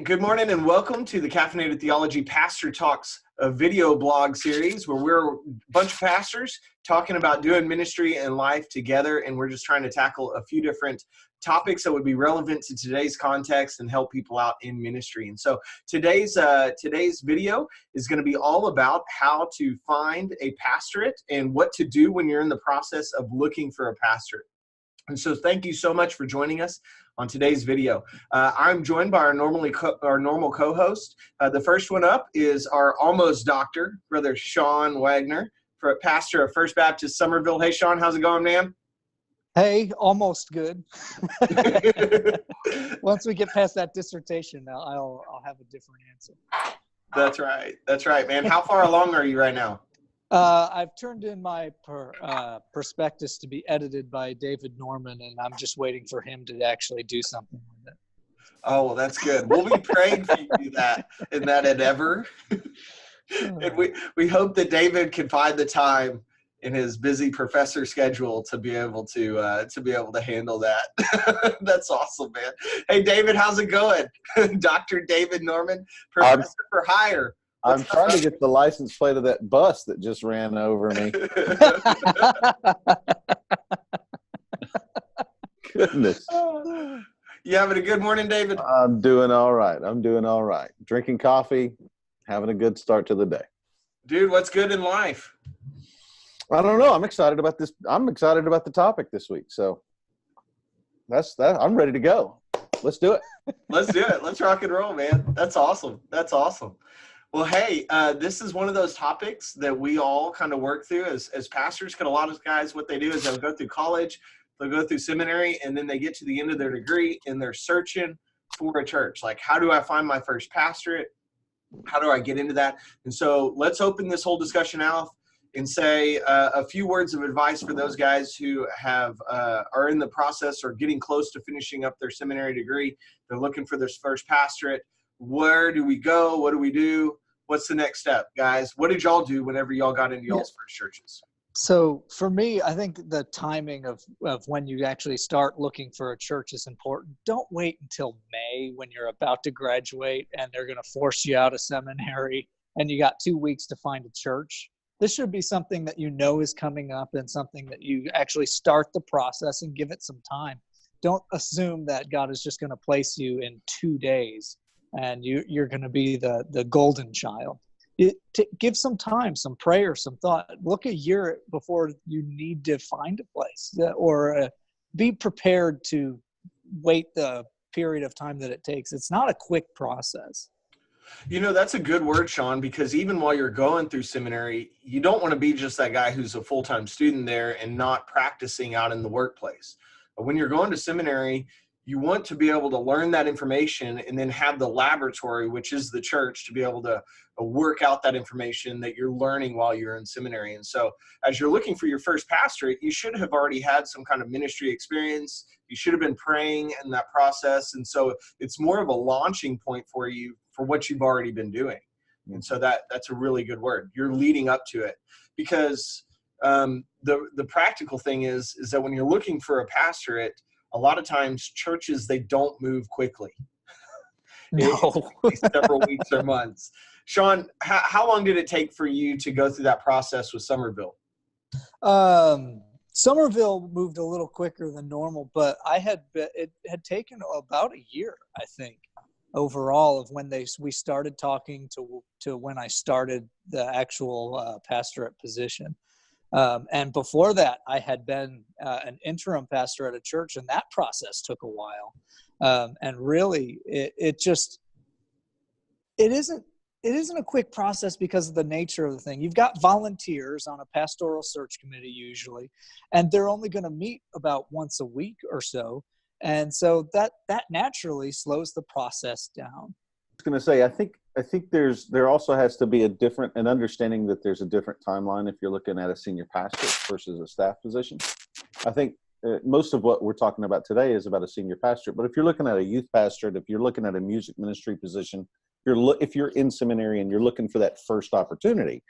Good morning and welcome to the Caffeinated Theology Pastor Talks video blog series where we're a bunch of pastors talking about doing ministry and life together, and we're just trying to tackle a few different topics that would be relevant to today's context and help people out in ministry. And so today's video is going to be all about how to find a pastorate and what to do when you're in the process of looking for a pastorate. And so thank you so much for joining us on today's video. I'm joined by our normal co-host. The first one up is our almost doctor, Brother Sean Wagner, pastor of First Baptist Somerville. Hey, Sean, how's it going, man? Hey, almost good. Once we get past that dissertation, I'll have a different answer. That's right, man. How far along are you right now? I've turned in my prospectus to be edited by David Norman, and I'm just waiting for him to actually do something with it. Oh, well, that's good. We'll be praying for you to do that in that endeavor. And we hope that David can find the time in his busy professor schedule to be able to handle that. That's awesome, man. Hey, David, how's it going? Dr. David Norman, professor for hire. I'm trying to get the license plate of that bus that just ran over me. Goodness. You having a good morning, David? I'm doing all right. Drinking coffee, having a good start to the day. Dude, what's good in life? I don't know. I'm excited about this. I'm excited about the topic this week. So that's that. I'm ready to go. Let's do it. Let's do it. Let's rock and roll, man. That's awesome. Well, hey, this is one of those topics that we all kind of work through as pastors, because a lot of guys, what they do is they'll go through college, they'll go through seminary, and then they get to the end of their degree and they're searching for a church. Like, how do I find my first pastorate? How do I get into that? And so let's open this whole discussion out and say a few words of advice for those guys who are in the process or getting close to finishing up their seminary degree. They're looking for their first pastorate. Where do we go? What do we do? What's the next step, guys? What did y'all do whenever y'all got into y'all's first churches? So for me, I think the timing of when you actually start looking for a church is important. Don't wait until May when you're about to graduate and they're going to force you out of seminary and you got 2 weeks to find a church. This should be something that you know is coming up and something that you actually start the process and give it some time. Don't assume that God is just going to place you in 2 days and you're going to be the golden child. Give some time, some prayer, some thought. Look a year before you need to find a place, or be prepared to wait the period of time that it takes. It's not a quick process. You know, that's a good word, Sean, because even while you're going through seminary, you don't want to be just that guy who's a full-time student there and not practicing out in the workplace. When you're going to seminary, you want to be able to learn that information and then have the laboratory, which is the church, to be able to work out that information that you're learning while you're in seminary. And so as you're looking for your first pastorate, you should have already had some kind of ministry experience. You should have been praying in that process. And so it's more of a launching point for you for what you've already been doing. And so that's a really good word. You're leading up to it, because the practical thing is that when you're looking for a pastorate, a lot of times churches, they don't move quickly. No. It's several weeks or months. Sean, how long did it take for you to go through that process with Somerville? Somerville moved a little quicker than normal, but it had taken about a year, I think, overall, of when we started talking to when I started the actual pastorate position. And before that, I had been an interim pastor at a church, and that process took a while. And really, it isn't a quick process because of the nature of the thing. You've got volunteers on a pastoral search committee usually, and they're only going to meet about once a week or so. And so that naturally slows the process down. I was going to say, I think there also has to be an understanding that there's a different timeline if you're looking at a senior pastor versus a staff position. I think most of what we're talking about today is about a senior pastor, but if you're looking at a youth pastorate, if you're looking at a music ministry position, if you're in seminary and you're looking for that first opportunity,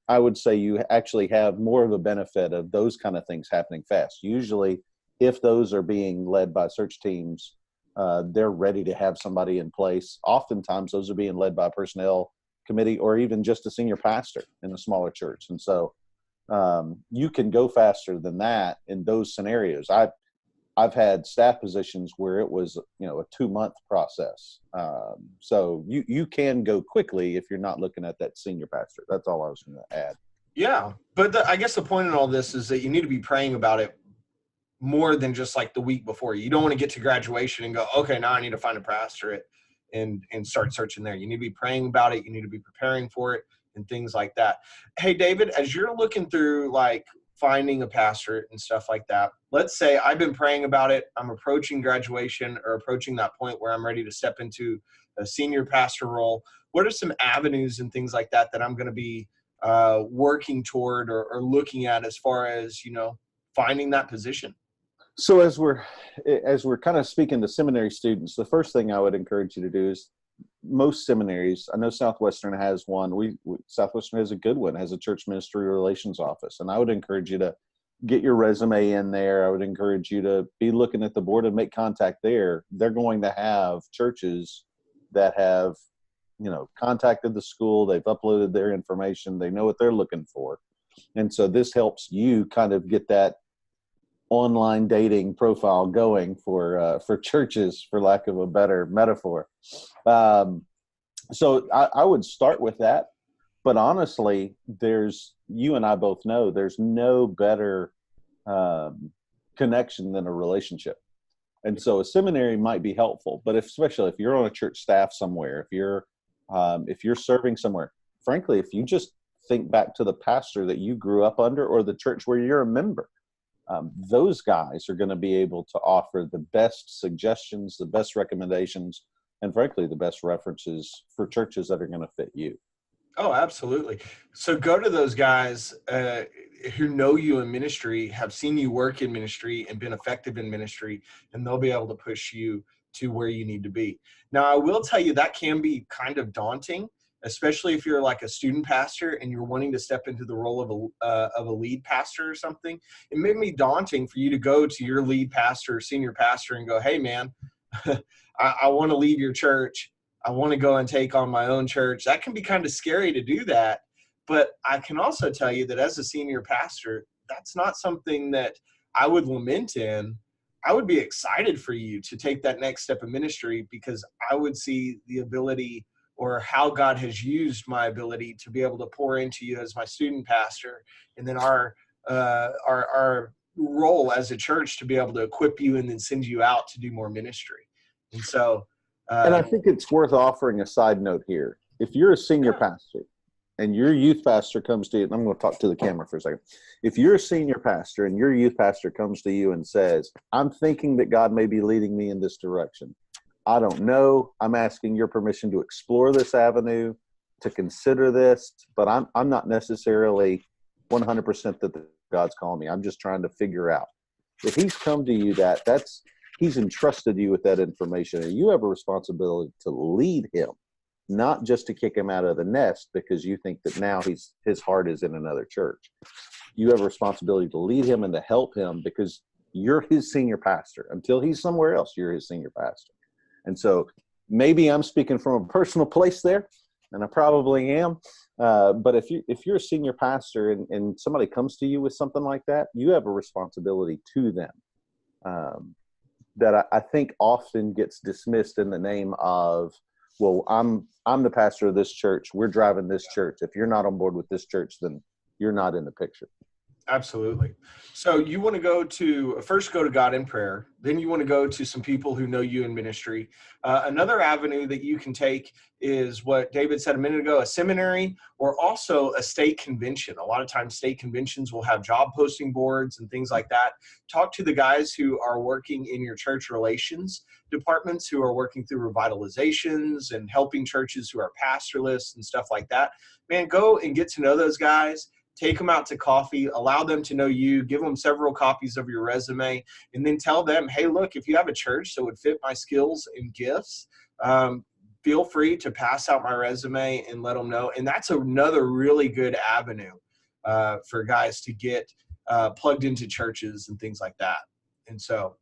I would say you actually have more of a benefit of those kind of things happening fast. Usually, if those are being led by search teams they're ready to have somebody in place. Oftentimes those are being led by a personnel committee or even just a senior pastor in a smaller church. And so you can go faster than that in those scenarios. I've had staff positions where it was, a 2-month process. So you can go quickly if you're not looking at that senior pastor. That's all I was going to add. Yeah. But I guess the point in all this is that you need to be praying about it more than just like the week before. You don't want to get to graduation and go, okay, now I need to find a pastorate and start searching there. You need to be praying about it. You need to be preparing for it and things like that. Hey, David, as you're looking through like finding a pastorate and stuff like that, let's say I've been praying about it. I'm approaching graduation or approaching that point where I'm ready to step into a senior pastor role. What are some avenues and things like that I'm going to be working toward or looking at as far as, finding that position? So as we're kind of speaking to seminary students, the first thing I would encourage you to do is most seminaries, I know Southwestern has one. Southwestern has a good one, has a church ministry relations office. And I would encourage you to get your resume in there. I would encourage you to be looking at the board and make contact there. They're going to have churches that have, contacted the school. They've uploaded their information. They know what they're looking for. And so this helps you kind of get that online dating profile going for churches, for lack of a better metaphor. So I would start with that. But honestly, you and I both know there's no better connection than a relationship. And so a seminary might be helpful, but especially if you're on a church staff somewhere, if you're serving somewhere, frankly, if you just think back to the pastor that you grew up under or the church where you're a member, those guys are going to be able to offer the best suggestions, the best recommendations, and frankly, the best references for churches that are going to fit you. Oh, absolutely. So go to those guys who know you in ministry, have seen you work in ministry and been effective in ministry, and they'll be able to push you to where you need to be. Now, I will tell you that can be kind of daunting, especially if you're like a student pastor and you're wanting to step into the role of a lead pastor or something. It may be daunting for you to go to your lead pastor or senior pastor and go, hey, man, I want to leave your church. I want to go and take on my own church. That can be kind of scary to do that. But I can also tell you that as a senior pastor, that's not something that I would lament in. I would be excited for you to take that next step of ministry because I would see the ability or how God has used my ability to be able to pour into you as my student pastor. And then our role as a church to be able to equip you and then send you out to do more ministry. And so, and I think it's worth offering a side note here. If you're a senior pastor and your youth pastor comes to you, and I'm going to talk to the camera for a second. If you're a senior pastor and your youth pastor comes to you and says, I'm thinking that God may be leading me in this direction. I don't know. I'm asking your permission to explore this avenue, to consider this, but I'm not necessarily 100% that God's calling me. I'm just trying to figure out. If he's come to you, he's entrusted you with that information, and you have a responsibility to lead him, not just to kick him out of the nest because you think that now his heart is in another church. You have a responsibility to lead him and to help him because you're his senior pastor. Until he's somewhere else, you're his senior pastor. And so maybe I'm speaking from a personal place there, and I probably am. But if you're a senior pastor and somebody comes to you with something like that, you have a responsibility to them. That I think often gets dismissed in the name of, well, I'm the pastor of this church. We're driving this church. If you're not on board with this church, then you're not in the picture. Absolutely. So you want to first go to God in prayer. Then you want to go to some people who know you in ministry. Another avenue that you can take is what David said a minute ago, a seminary or also a state convention. A lot of times state conventions will have job posting boards and things like that. Talk to the guys who are working in your church relations departments, who are working through revitalizations and helping churches who are pastorless and stuff like that. Man, go and get to know those guys. Take them out to coffee, allow them to know you, give them several copies of your resume, and then tell them, hey, look, if you have a church that would fit my skills and gifts, feel free to pass out my resume and let them know. And that's another really good avenue for guys to get plugged into churches and things like that. And so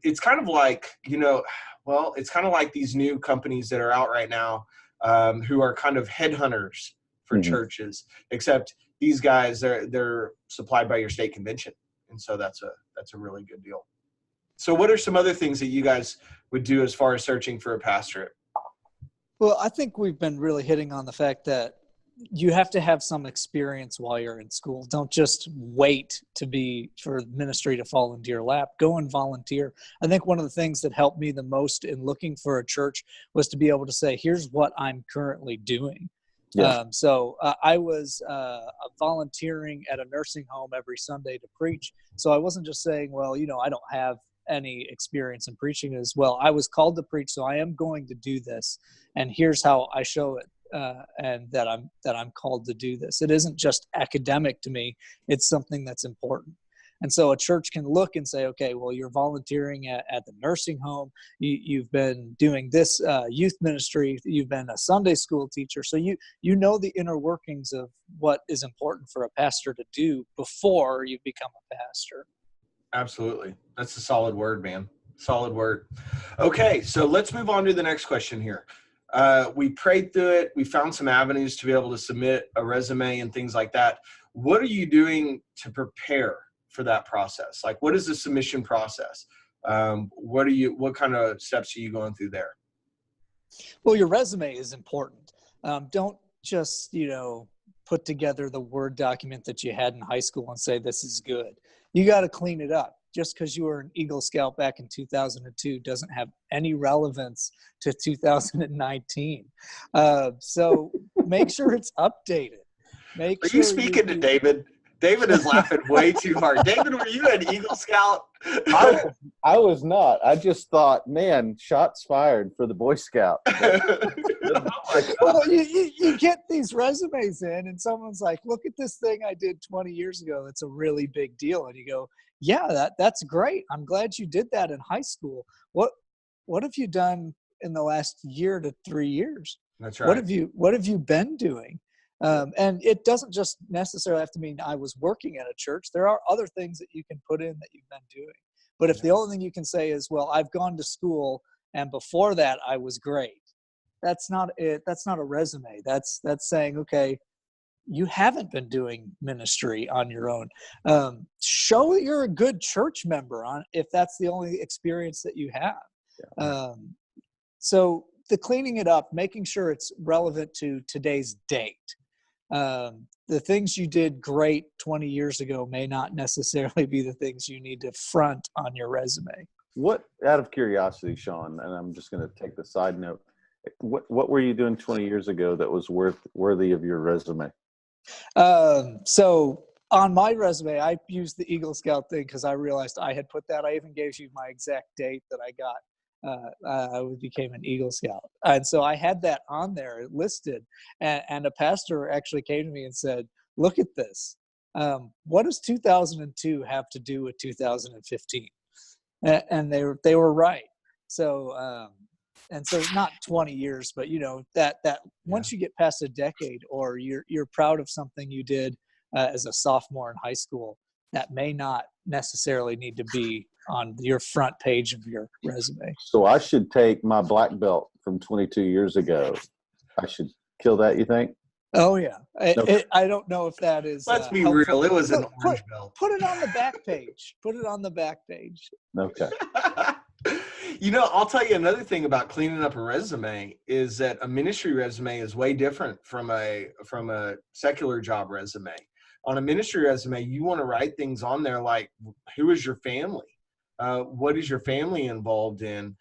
It's kind of like, it's kind of like these new companies that are out right now, who are kind of headhunters for Mhm. churches, except these guys, they're supplied by your state convention. And so that's a really good deal. So what are some other things that you guys would do as far as searching for a pastorate? Well, I think we've been really hitting on the fact that you have to have some experience while you're in school. Don't just wait for ministry to fall into your lap. Go and volunteer. I think one of the things that helped me the most in looking for a church was to be able to say, here's what I'm currently doing. Yeah. I was volunteering at a nursing home every Sunday to preach. So I wasn't just saying, well, I don't have any experience in preaching as well. I was called to preach, so I am going to do this, and here's how I show it, and that I'm called to do this. It isn't just academic to me; it's something that's important. And so a church can look and say, okay, well, you're volunteering at the nursing home. You've been doing this youth ministry. You've been a Sunday school teacher. So you know the inner workings of what is important for a pastor to do before you become a pastor. Absolutely. That's a solid word, man. Solid word. Okay, so let's move on to the next question here. We prayed through it. We found some avenues to be able to submit a resume and things like that. What are you doing to prepare for that process? Like, what is the submission process? What kind of steps are you going through there? Well, your resume is important. Don't just, put together the Word document that you had in high school and say, this is good. You got to clean it up. Just because you were an Eagle Scout back in 2002 doesn't have any relevance to 2019. So make sure it's updated. Are you speaking to David? David is laughing way too hard. David, were you an Eagle Scout? I was not. I just thought, man, shots fired for the Boy Scout. Well, you get these resumes in, and someone's like, look at this thing I did 20 years ago. That's a really big deal. And you go, yeah, that's great. I'm glad you did that in high school. What have you done in the last year to 3 years? That's right. What have you been doing? And it doesn't just necessarily have to mean I was working at a church. There are other things that you can put in that you've been doing. But if the only thing you can say is, well, I've gone to school and before that I was great, that's not it. That's not a resume. That's saying, okay, you haven't been doing ministry on your own. Show that you're a good church member if that's the only experience that you have. Yeah. So the cleaning it up, making sure it's relevant to today's date. The things you did great 20 years ago may not necessarily be the things you need to front on your resume. What, out of curiosity, Sean, and I'm just going to take the side note, what were you doing 20 years ago that was worthy of your resume? So on my resume, I used the Eagle Scout thing because I realized I had put that. I even gave you my exact date that I got. I became an Eagle Scout. And so I had that on there listed, and a pastor actually came to me and said, look at this. What does 2002 have to do with 2015? And they were right. So, and so not 20 years, but that once you get past a decade, or you're proud of something you did as a sophomore in high school, that may not necessarily need to be on your front page of your resume. So I should take my black belt from 22 years ago. I should kill that, you think? Oh, yeah. I don't know if that is Let's be helpful. real. It was an orange belt. Put it on the back page. Put it on the back page. Okay. I'll tell you another thing about cleaning up a resume is that a ministry resume is way different from a secular job resume. On a ministry resume, you want to write things on there like, who is your family? What is your family involved in?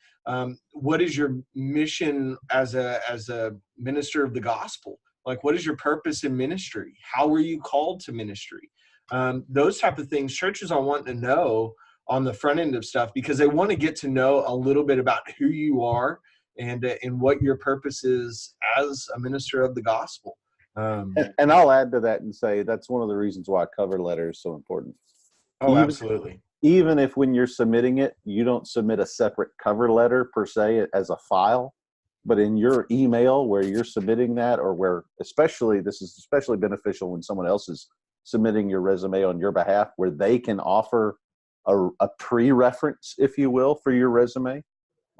What is your mission as a minister of the gospel? Like, what is your purpose in ministry? How were you called to ministry? Those type of things churches are wanting to know on the front end of stuff, because they want to get to know a little bit about who you are and what your purpose is as a minister of the gospel. And I'll add to that and say that's one of the reasons why a cover letter is so important. Oh, absolutely. Even if when you're submitting it, you don't submit a separate cover letter per se as a file, but in your email where you're submitting that, or where this is especially beneficial when someone else is submitting your resume on your behalf, where they can offer a pre-reference, if you will, for your resume,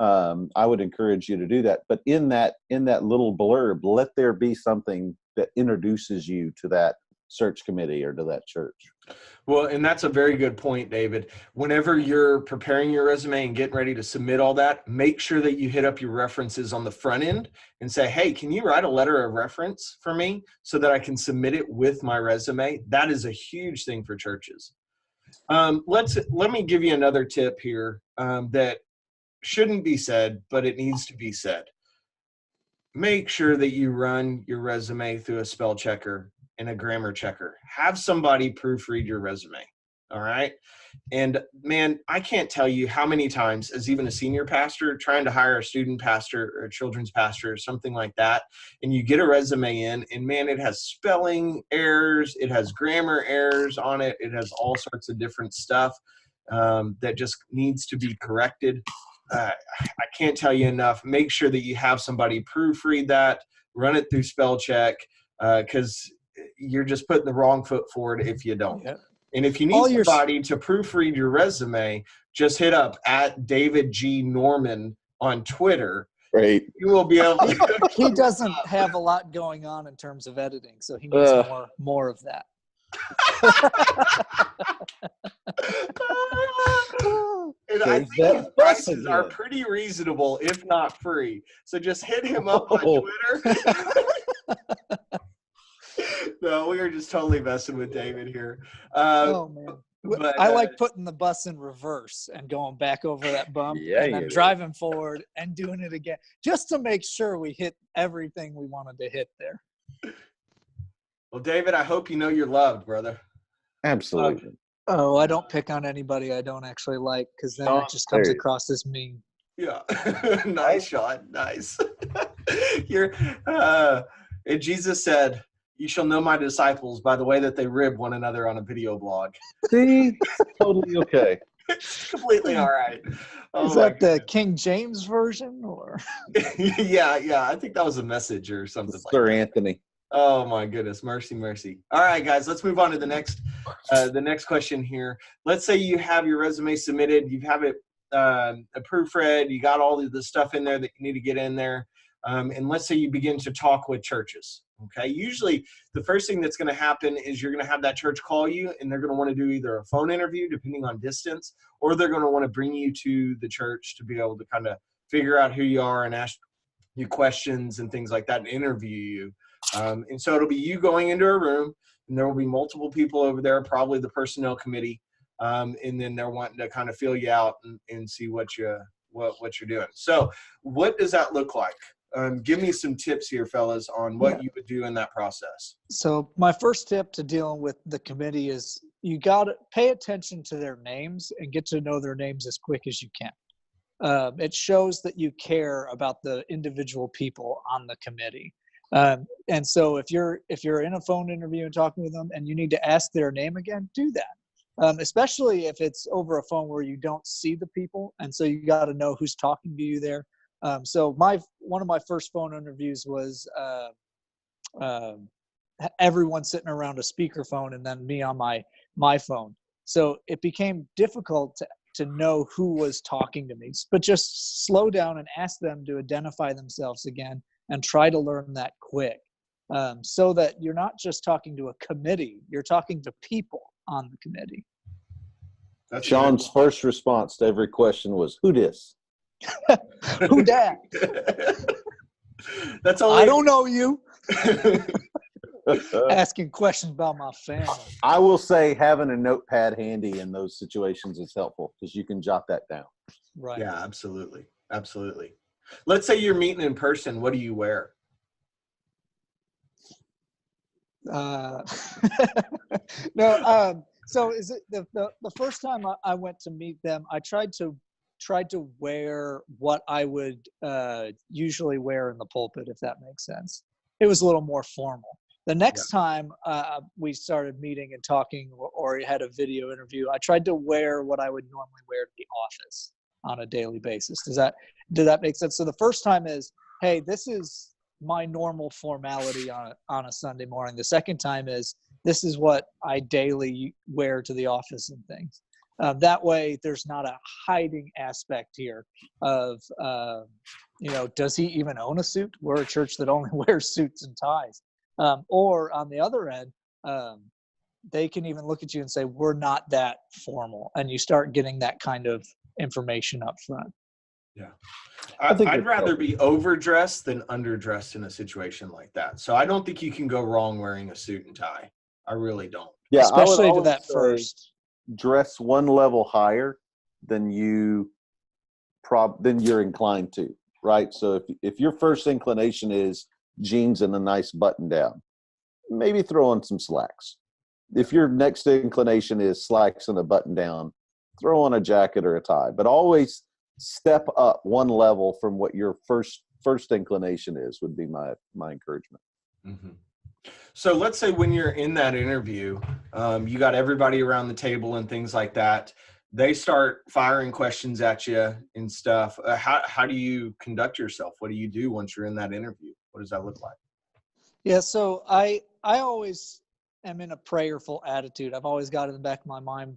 I would encourage you to do that. But in that little blurb, let there be something that introduces you to that search committee or to that church. Well, and that's a very good point, David. Whenever you're preparing your resume and getting ready to submit all that, make sure that you hit up your references on the front end and say, hey, can you write a letter of reference for me so that I can submit it with my resume? That is a huge thing for churches. Let me give you another tip here that shouldn't be said, but it needs to be said. Make sure that you run your resume through a spell checker and a grammar checker. Have somebody proofread your resume. All right. And man, I can't tell you how many times, as even a senior pastor, trying to hire a student pastor or a children's pastor or something like that, and you get a resume in, and man, it has spelling errors, it has grammar errors on it, it has all sorts of different stuff that just needs to be corrected. I can't tell you enough. Make sure that you have somebody proofread that, run it through spell check, because you're just putting the wrong foot forward if you don't. Yeah. And if you need somebody to proofread your resume, just hit up at David G. Norman on Twitter. Right. You will be able to. He doesn't have a lot going on in terms of editing, so he needs more of that. And I think his prices are pretty reasonable, if not free. So just hit him up on Twitter. No, we are just totally messing with David here. Oh man, but, I like putting the bus in reverse and going back over that bump, and then driving forward and doing it again, just to make sure we hit everything we wanted to hit there. Well, David, I hope you know you're loved, brother. Absolutely. I don't pick on anybody I don't actually like, because then it just comes across as mean. Yeah. Nice shot. Nice. And Jesus said, you shall know my disciples by the way that they rib one another on a video blog. See? Totally okay. It's completely all right. Is that the King James version? Or? Yeah. I think that was a Message or something like that. Sir Anthony. Oh my goodness, mercy. All right, guys, let's move on to the next question here. Let's say you have your resume submitted, you have it proofread, you got all of the stuff in there that you need to get in there, and let's say you begin to talk with churches. Okay, usually the first thing that's going to happen is you're going to have that church call you, and they're going to want to do either a phone interview, depending on distance, or they're going to want to bring you to the church to be able to kind of figure out who you are and ask you questions and things like that and interview you. And so it'll be you going into a room, and there will be multiple people over there, probably the personnel committee, and then they're wanting to kind of feel you out and see what you're doing. So what does that look like? Give me some tips here, fellas, on what you would do in that process. So my first tip to dealing with the committee is you got to pay attention to their names and get to know their names as quick as you can. It shows that you care about the individual people on the committee. And so if you're in a phone interview and talking with them and you need to ask their name again, do that. Especially if it's over a phone where you don't see the people, and so you got to know who's talking to you there. So one of my first phone interviews was everyone sitting around a speakerphone and then me on my phone. So it became difficult to know who was talking to me. But just slow down and ask them to identify themselves again and try to learn that quick, so that you're not just talking to a committee, you're talking to people on the committee. That's Sean's first response to every question was, who dis? Who dat? That's all. I don't know you. Asking questions about my family. I will say having a notepad handy in those situations is helpful because you can jot that down. Right. Yeah, absolutely. Let's say you're meeting in person. What do you wear? No. So is it the first time I went to meet them, I tried to wear what I would usually wear in the pulpit, if that makes sense. It was a little more formal. The next time we started meeting and talking or had a video interview, I tried to wear what I would normally wear to the office on a daily basis. Does that make sense? So the first time is, hey, this is my normal formality on a Sunday morning. The second time is, this is what I daily wear to the office and things. That way, there's not a hiding aspect here of, does he even own a suit? We're a church that only wears suits and ties. Or on the other end, they can even look at you and say, we're not that formal. And you start getting that kind of information up front. Yeah. I'd rather be overdressed than underdressed in a situation like that. So I don't think you can go wrong wearing a suit and tie. I really don't. Yeah, especially to that first. Dress one level higher than you're inclined to, right? So if your first inclination is jeans and a nice button down, maybe throw on some slacks. If your next inclination is slacks and a button down, throw on a jacket or a tie. But always step up one level from what your first inclination is, would be my encouragement. Mm-hmm. So let's say when you're in that interview, you got everybody around the table and things like that. They start firing questions at you and stuff. How do you conduct yourself? What do you do once you're in that interview? What does that look like? Yeah, so I always am in a prayerful attitude. I've always got in the back of my mind,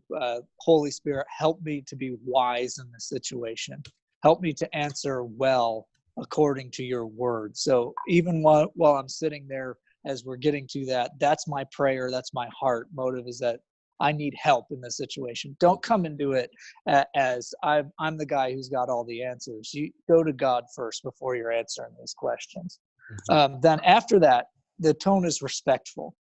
Holy Spirit, help me to be wise in this situation. Help me to answer well according to your word. So even while I'm sitting there, as we're getting to that, that's my prayer. That's my heart motive, is that I need help in this situation. Don't come into it as I'm the guy who's got all the answers. You go to God first before you're answering these questions. Then after that, the tone is respectful.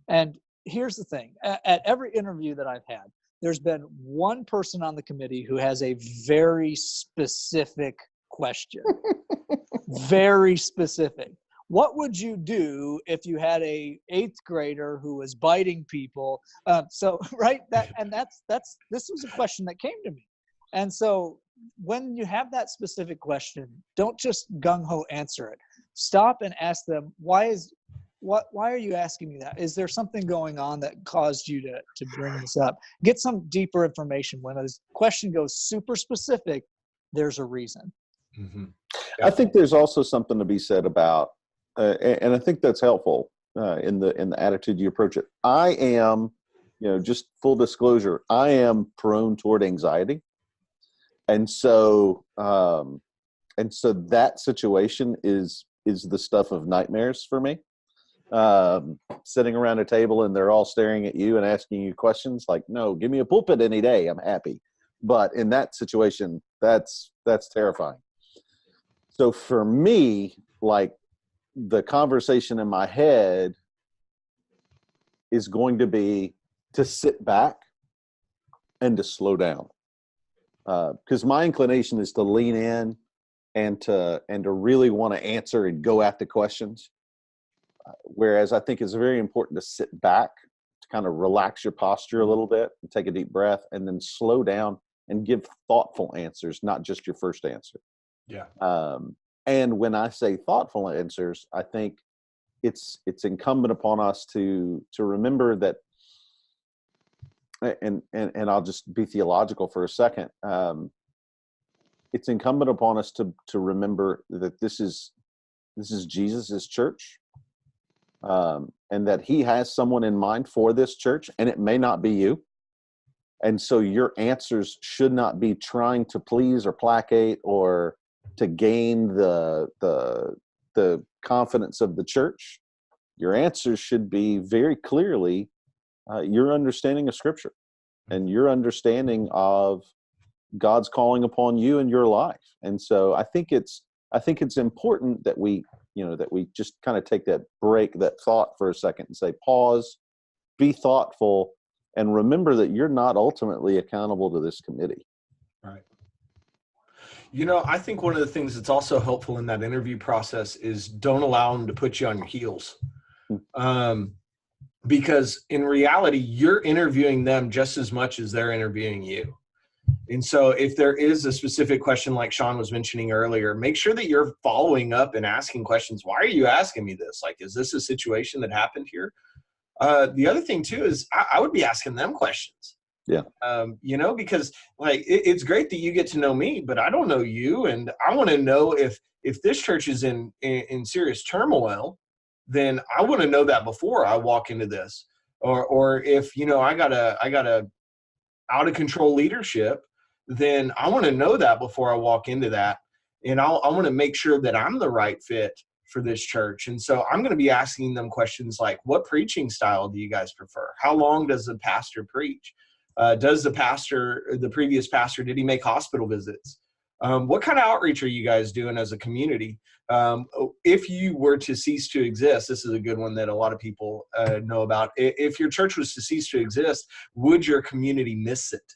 And here's the thing. At every interview that I've had, there's been one person on the committee who has a very specific question. Very specific. What would you do if you had a 8th grader who was biting people? Right, this was a question that came to me. And so when you have that specific question, don't just gung-ho answer it. Stop and ask them, why are you asking me that? Is there something going on that caused you to bring this up? Get some deeper information. When a question goes super specific, there's a reason. Mm-hmm. I think there's also something to be said about, and I think that's helpful in the attitude you approach it. I am, just full disclosure, I am prone toward anxiety, and so that situation is the stuff of nightmares for me. Sitting around a table and they're all staring at you and asking you questions, like, no, give me a pulpit any day, I'm happy. But in that situation, that's terrifying. So for me, like, the conversation in my head is going to be to sit back and to slow down, because my inclination is to lean in and to really want to answer and go at the questions. Whereas I think it's very important to sit back, to kind of relax your posture a little bit and take a deep breath, and then slow down and give thoughtful answers, not just your first answer. Yeah. And when I say thoughtful answers, I think it's incumbent upon us to remember that, and I'll just be theological for a second. It's incumbent upon us to remember that this is Jesus's church, and that he has someone in mind for this church, and it may not be you. And so your answers should not be trying to please or placate or to gain the confidence of the church. Your answers should be very clearly your understanding of Scripture and your understanding of God's calling upon you in your life. And so I think it's important that we just kind of take that break, that thought for a second, and say, pause, be thoughtful, and remember that you're not ultimately accountable to this committee. Right. I think one of the things that's also helpful in that interview process is don't allow them to put you on your heels. Because in reality, you're interviewing them just as much as they're interviewing you. And so if there is a specific question like Sean was mentioning earlier, make sure that you're following up and asking questions. Why are you asking me this? Like, is this a situation that happened here? The other thing too is I would be asking them questions. Yeah. Because like it's great that you get to know me, but I don't know you, and I want to know if this church is in serious turmoil, then I want to know that before I walk into this, or if I gotta out of control leadership, then I want to know that before I walk into that. And I want to make sure that I'm the right fit for this church. And so I'm going to be asking them questions like, what preaching style do you guys prefer? How long does the pastor preach? Does the previous pastor, did he make hospital visits? What kind of outreach are you guys doing as a community? If you were to cease to exist, this is a good one that a lot of people know about. If your church was to cease to exist, would your community miss it?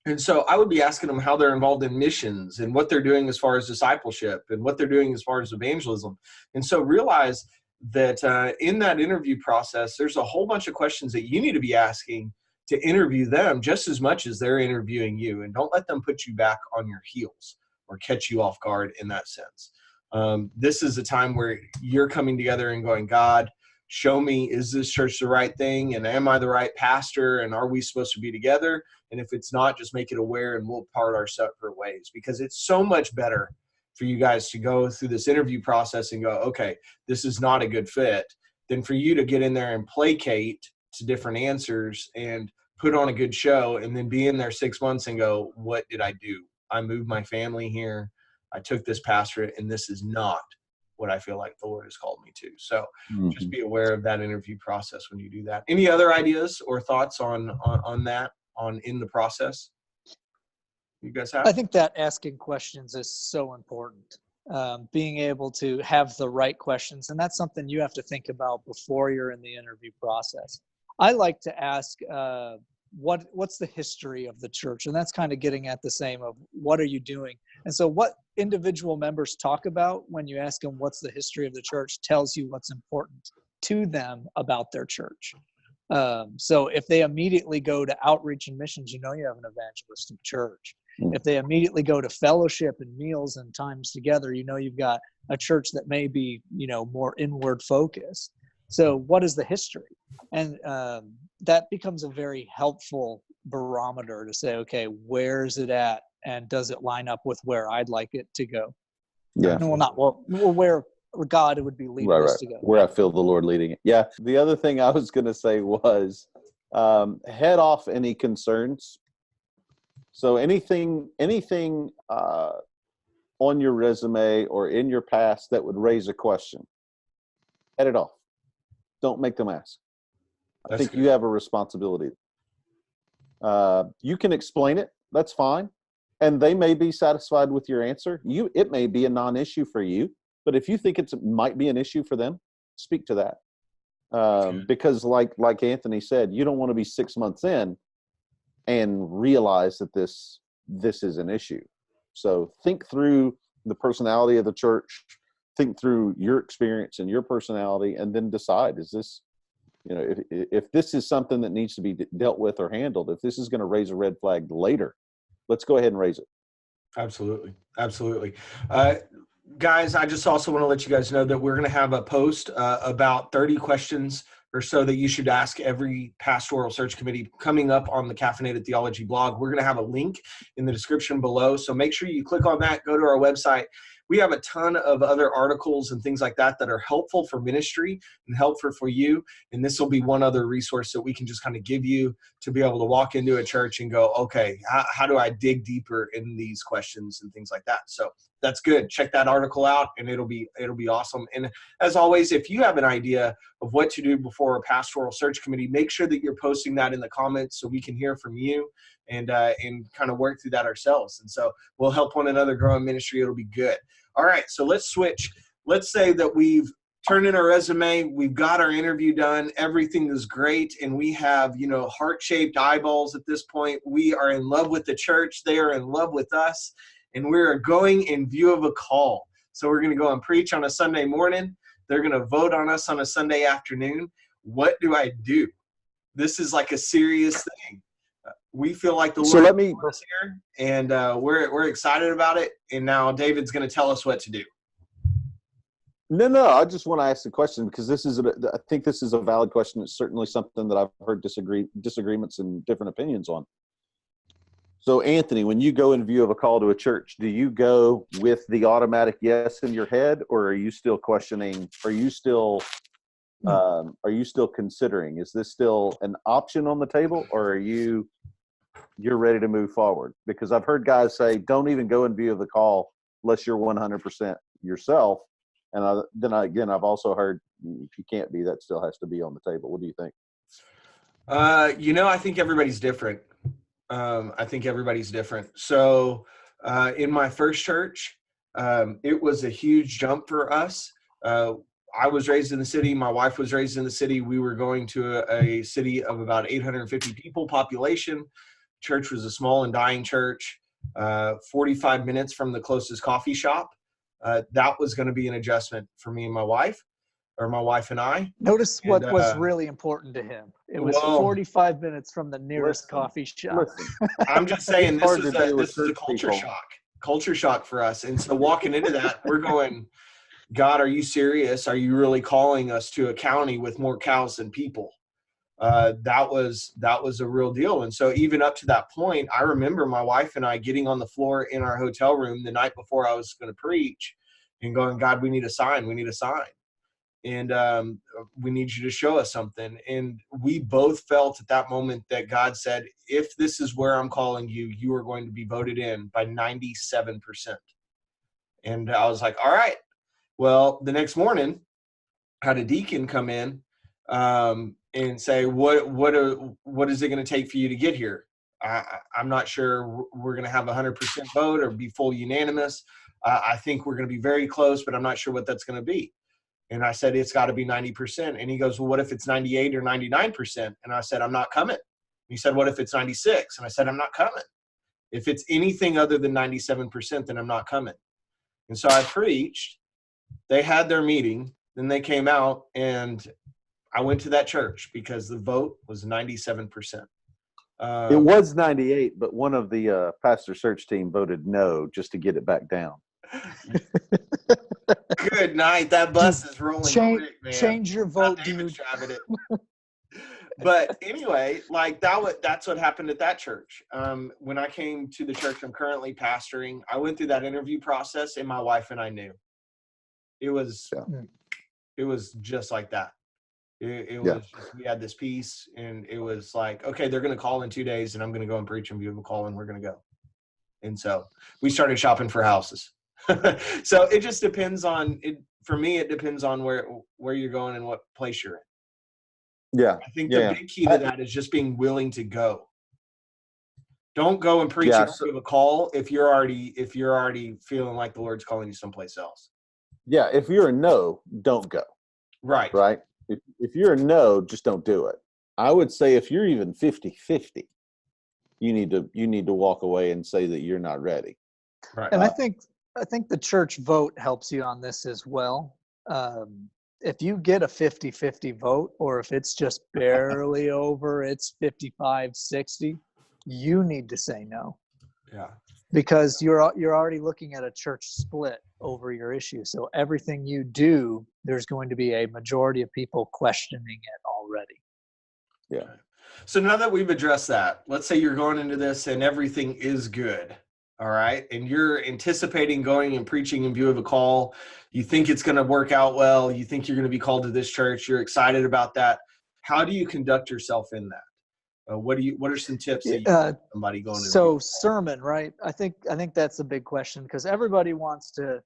And so I would be asking them how they're involved in missions and what they're doing as far as discipleship and what they're doing as far as evangelism. And so realize that in that interview process, there's a whole bunch of questions that you need to be asking to interview them just as much as they're interviewing you. And don't let them put you back on your heels or catch you off guard in that sense. This is a time where you're coming together and going, God, show me, is this church the right thing? And am I the right pastor? And are we supposed to be together? And if it's not, just make it aware and we'll part our separate ways, because it's so much better for you guys to go through this interview process and go, okay, this is not a good fit, than for you to get in there and placate to different answers and put on a good show and then be in there 6 months and go, what did I do? I moved my family here. I took this pastorate and this is not what I feel like the Lord has called me to. So just be aware of that interview process when you do that. Any other ideas or thoughts on that, in the process you guys have? I think that asking questions is so important. Being able to have the right questions, and that's something you have to think about before you're in the interview process. I like to ask, what's the history of the church? And that's kind of getting at the same of what are you doing? And so what individual members talk about when you ask them what's the history of the church tells you what's important to them about their church. So if they immediately go to outreach and missions, you have an evangelistic church. If they immediately go to fellowship and meals and times together, you've got a church that may be, more inward focused. So what is the history? And that becomes a very helpful barometer to say, okay, where is it at? And does it line up with where I'd like it to go? Yeah. Where God would be leading us to go. Where I feel the Lord leading it. Yeah. The other thing I was going to say was head off any concerns. So anything on your resume or in your past that would raise a question, head it off. Don't make them ask. I think you have a responsibility. You can explain it. That's fine. And they may be satisfied with your answer. It may be a non-issue for you, but if you think it might be an issue for them, speak to that. Because like Anthony said, you don't want to be 6 months in and realize that this is an issue. So think through the personality of the church, think through your experience and your personality, and then decide, is this, if this is something that needs to be dealt with or handled, if this is going to raise a red flag later, let's go ahead and raise it. Absolutely. Absolutely. Guys, I just also want to let you guys know that we're going to have a post about 30 questions or so that you should ask every pastoral search committee coming up on the Caffeinated Theology blog. We're going to have a link in the description below. So make sure you click on that, go to our website. We have a ton of other articles and things like that are helpful for ministry and helpful for you. And this will be one other resource that we can just kind of give you to be able to walk into a church and go, okay, how do I dig deeper in these questions and things like that? So that's good. Check that article out and it'll be awesome. And as always, if you have an idea of what to do before a pastoral search committee, make sure that you're posting that in the comments so we can hear from you and kind of work through that ourselves. And so we'll help one another grow in ministry. It'll be good. All right, so let's switch. Let's say that we've turned in our resume, we've got our interview done, everything is great, and we have, heart-shaped eyeballs at this point. We are in love with the church. They are in love with us, and we're going in view of a call. So we're going to go and preach on a Sunday morning. They're going to vote on us on a Sunday afternoon. What do I do? This is like a serious thing. We feel like the Lord is here, and we're excited about it. And now David's going to tell us what to do. No, I just want to ask the question because I think this is a valid question. It's certainly something that I've heard disagreements and different opinions on. So, Anthony, when you go in view of a call to a church, do you go with the automatic yes in your head, or are you still questioning? Are you still Are you still considering? Is this still an option on the table, or are you're ready to move forward? Because I've heard guys say, don't even go in view of the call unless you're 100% yourself. And I've also heard if you can't be, that still has to be on the table. What do you think? I think everybody's different. So in my first church, it was a huge jump for us. I was raised in the city. My wife was raised in the city. We were going to a city of about 850 people population. Church was a small and dying church, 45 minutes from the closest coffee shop. That was going to be an adjustment for me and my wife, or my wife and I. Notice what was really important to him. It was 45 minutes from the nearest coffee shop. I'm just saying, this is a culture shock for us. And so walking into that, we're going, God, are you serious? Are you really calling us to a county with more cows than people? That was a real deal. And so even up to that point, I remember my wife and I getting on the floor in our hotel room the night before I was going to preach and going, God, we need a sign. We need a sign. And we need you to show us something. And we both felt at that moment that God said, if this is where I'm calling you, you are going to be voted in by 97%. And I was like, all right. Well, the next morning, I had a deacon come in and say, what is it going to take for you to get here? I'm not sure we're going to have 100% vote or be full unanimous. I think we're going to be very close, but I'm not sure what that's going to be. And I said, it's got to be 90%. And he goes, well, what if it's 98 or 99%? And I said, I'm not coming. And he said, what if it's 96? And I said, I'm not coming. If it's anything other than 97%, then I'm not coming. And so I preached. They had their meeting. Then they came out, and I went to that church because the vote was 97%. It was 98, but one of the pastor search team voted no just to get it back down. Good night. That bus is rolling quick, man. Change your vote, dude. But anyway, like that's what happened at that church. When I came to the church I'm currently pastoring, I went through that interview process, and my wife and I knew. It was just like that. It was just, we had this peace, and it was like, okay, they're going to call in 2 days, and I'm going to go and preach and view of a call, and we're going to go. And so we started shopping for houses. So it just depends on it. For me, it depends on where you're going and what place you're in. Yeah. I think the big key to that is just being willing to go. Don't go and preach and give a call if you're already feeling like the Lord's calling you someplace else. Yeah. If you're a no, don't go. Right. Right. If you're a no, just don't do it. I would say if you're even 50-50, you need to walk away and say that you're not ready. Right. And I think the church vote helps you on this as well. If you get a 50-50 vote, or if it's just barely over, it's 55-60, you need to say no. Yeah. Because you're already looking at a church split over your issue. So everything you do, there's going to be a majority of people questioning it already. Yeah. So now that we've addressed that, let's say you're going into this and everything is good. All right. And you're anticipating going and preaching in view of a call. You think it's going to work out well. You think you're going to be called to this church. You're excited about that. How do you conduct yourself in that? What are some tips that you give somebody going into sermon, right? I think that's a big question, because everybody wants to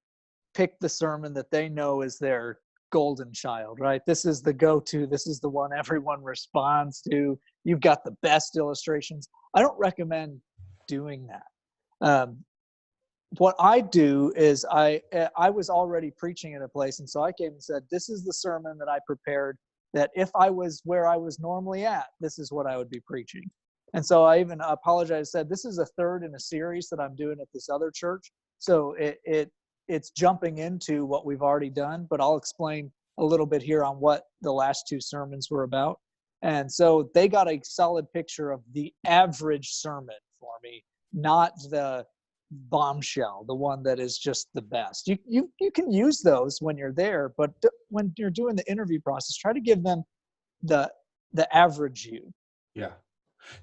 pick the sermon that they know is their golden child, right? This is the go-to. This is the one everyone responds to. You've got the best illustrations. I don't recommend doing that. What I do is I was already preaching in a place, and so I came and said, this is the sermon that I prepared, that if I was where I was normally at, this is what I would be preaching. And so I even apologized, said, this is a third in a series that I'm doing at this other church. So it's jumping into what we've already done, but I'll explain a little bit here on what the last two sermons were about. And so they got a solid picture of the average sermon for me, not the bombshell, the one that is just the best. You can use those when you're there, but when you're doing the interview process, try to give them the average you. Yeah.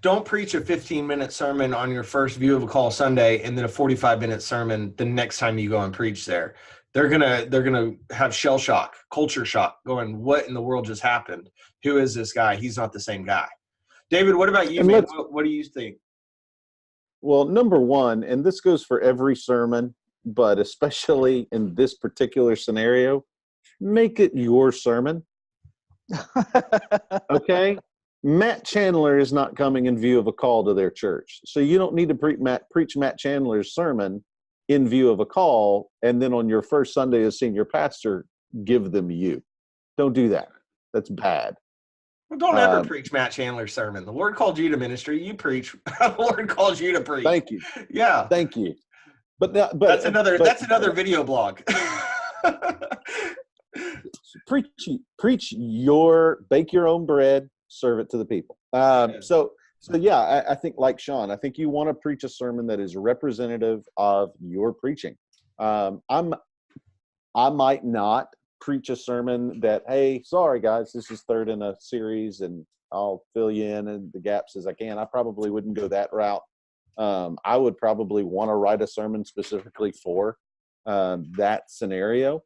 Don't preach a 15-minute sermon on your first view of a call Sunday and then a 45-minute sermon the next time you go and preach there. they're gonna have shell shock, culture shock, going, what in the world just happened? Who is this guy? He's not the same guy. David, what about you, man? What do you think? Well, number one, and this goes for every sermon, but especially in this particular scenario, make it your sermon. Okay? Matt Chandler is not coming in view of a call to their church. So you don't need to preach Matt Chandler's sermon in view of a call, and then on your first Sunday as senior pastor, give them you. Don't do that. That's bad. Well, don't ever preach Matt Chandler's sermon. The Lord called you to ministry. You preach. The Lord calls you to preach. Thank you. Yeah. Thank you. But that's another video blog. Preach bake your own bread, serve it to the people. So yeah, I think like Sean, I think you want to preach a sermon that is representative of your preaching. I might not preach a sermon that, hey, sorry guys, this is third in a series and I'll fill you in the gaps as I can. I probably wouldn't go that route. I would probably want to write a sermon specifically for that scenario.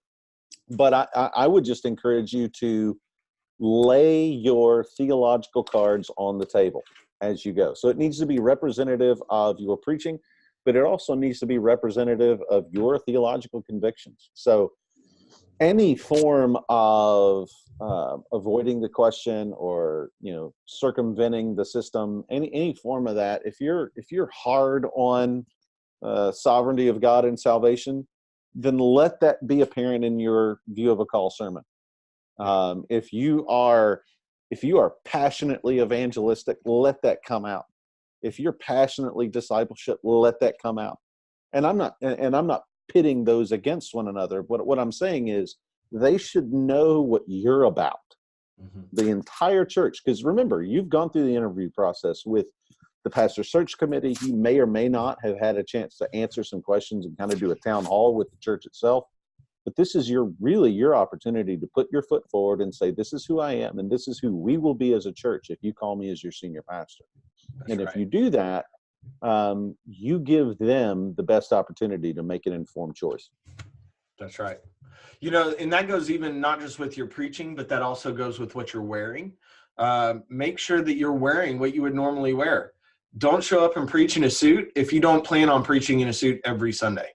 But I would just encourage you to lay your theological cards on the table as you go. So it needs to be representative of your preaching, but it also needs to be representative of your theological convictions. So any form of avoiding the question or, circumventing the system, any form of that, if you're hard on sovereignty of God and salvation, then let that be apparent in your view of a call sermon. If you are passionately evangelistic, let that come out. If you're passionately discipleship, let that come out. And I'm not pitting those against one another. What I'm saying is they should know what you're about. Mm-hmm. The entire church, because remember, you've gone through the interview process with the pastor search committee. You may or may not have had a chance to answer some questions and kind of do a town hall with the church itself. But this is really your opportunity to put your foot forward and say, this is who I am, and this is who we will be as a church if you call me as your senior pastor. That's and right. If you do that, you give them the best opportunity to make an informed choice. That's right. And that goes even not just with your preaching, but that also goes with what you're wearing. Make sure that you're wearing what you would normally wear. Don't show up and preach in a suit if you don't plan on preaching in a suit every Sunday.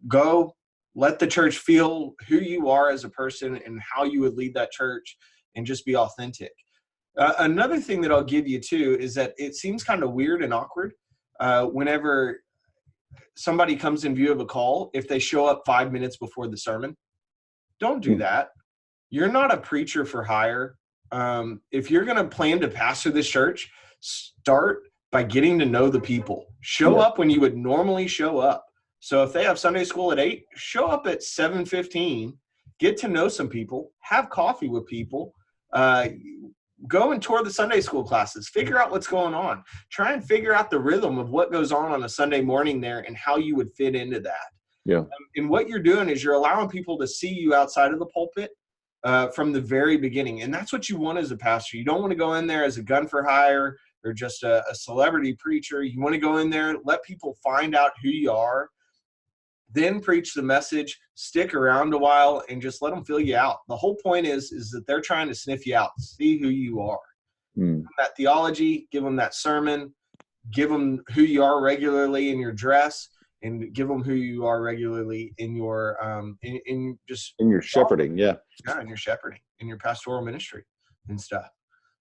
Go let the church feel who you are as a person and how you would lead that church, and just be authentic. Another thing that I'll give you too is that it seems kind of weird and awkward whenever somebody comes in view of a call, if they show up 5 minutes before the sermon. Don't do that. You're not a preacher for hire. If you're going to plan to pastor this church, start by getting to know the people. Show up when you would normally show up. So if they have Sunday school at 8, show up at 7:15, get to know some people, have coffee with people, go and tour the Sunday school classes, figure out what's going on, try and figure out the rhythm of what goes on a Sunday morning there and how you would fit into that. Yeah. And what you're doing is you're allowing people to see you outside of the pulpit from the very beginning. And that's what you want as a pastor. You don't want to go in there as a gun for hire or just a celebrity preacher. You want to go in there, let people find out who you are, then preach the message, stick around a while, and just let them fill you out. The whole point is that they're trying to sniff you out, see who you are. Give them that theology, give them that sermon, give them who you are regularly in your dress, and give them who you are regularly in your in your shepherding, in your shepherding, in your pastoral ministry and stuff.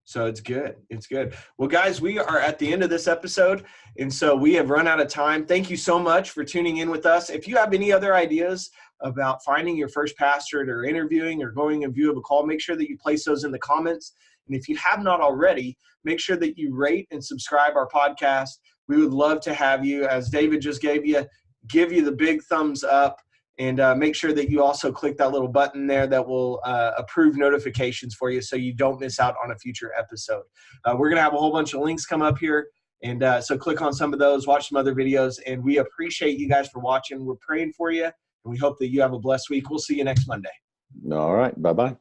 So it's good. It's good. Well, guys, we are at the end of this episode, and so we have run out of time. Thank you so much for tuning in with us. If you have any other ideas about finding your first pastorate or interviewing or going in view of a call, make sure that you place those in the comments. And if you have not already, make sure that you rate and subscribe our podcast. We would love to have you, as David just gave you, give you the big thumbs up. And make sure that you also click that little button there that will approve notifications for you so you don't miss out on a future episode. We're going to have a whole bunch of links come up here. And so click on some of those, watch some other videos. And we appreciate you guys for watching. We're praying for you. And we hope that you have a blessed week. We'll see you next Monday. All right. Bye-bye.